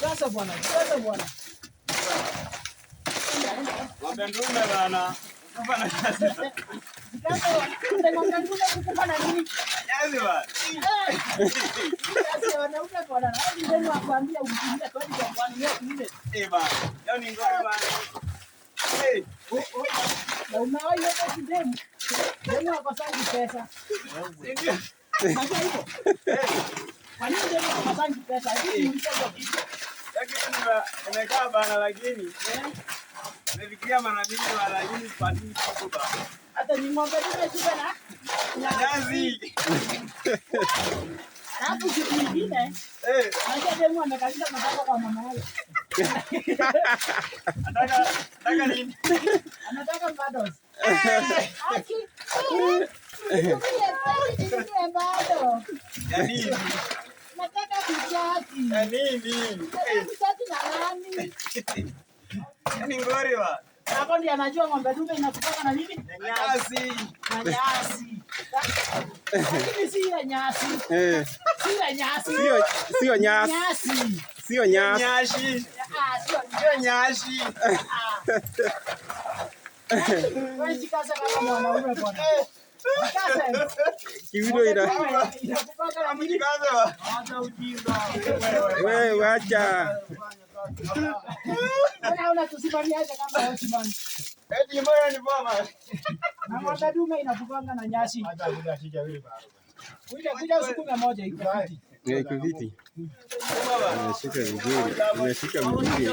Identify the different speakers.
Speaker 1: Sasa bwana, sasa bwana.
Speaker 2: Ng'ombe ndume bana. Kufa na kazi.
Speaker 1: Sasa ng'ombe ndume kufa na nini?
Speaker 2: Kazi bana.
Speaker 1: Sasa wanaume bwana, ndio wakwambia ukiingia kwa nini kwa nini?
Speaker 2: Bana. Leo ni ngori bana.
Speaker 1: Na umewahi hata kidemu. Demu hakosangi pesa.
Speaker 2: Ndio.
Speaker 1: Sasa hivyo. Kwa nini demu hakosangi pesa? Hivi ni mchezo kitu.
Speaker 2: Lakini nimekaa bana lakini nimefikiria mara mingi bana lakini sipati kitu bana.
Speaker 1: Hata ni ng'ombe ndume shida na
Speaker 2: Kazi.
Speaker 1: alafu kitu kingine. Unajua demu amekalia matako kwa mama yake.
Speaker 2: Nataka nini?
Speaker 1: Anataka bado. Aki. Nitumie bado.
Speaker 2: Ya nini?
Speaker 1: Nataka kuchati.
Speaker 2: Ya nini?
Speaker 1: Kuchati na nani?
Speaker 2: Ni ngori bana.
Speaker 1: Hapo ndiye anajua ng'ombe dume inakutaka na nini?
Speaker 2: Nyasi.
Speaker 1: Na nyasi. Lakini si ile nyasi. Si ile nyasi.
Speaker 3: Sio nyasi.
Speaker 1: Nyasi.
Speaker 3: Sio nyasi.
Speaker 2: Nyashi.
Speaker 1: Sio
Speaker 2: Nyashi.
Speaker 1: wewe jikaza kama mwanaume bwana. Jikaza.
Speaker 3: Kiwido
Speaker 1: Inakupaka na nini?
Speaker 2: Kazi bana.
Speaker 1: Hata ujinga.
Speaker 3: wewe acha.
Speaker 1: Unaona tusimamiaje kama Osman.
Speaker 2: Eti mbona ni baba?
Speaker 1: Na ng'ombe dume inakupanga na nyasi.
Speaker 2: Hata kuja sija wewe baba.
Speaker 1: Kuja usukume moja iko fiti.
Speaker 3: Iko viti. Nimeshika vizuri.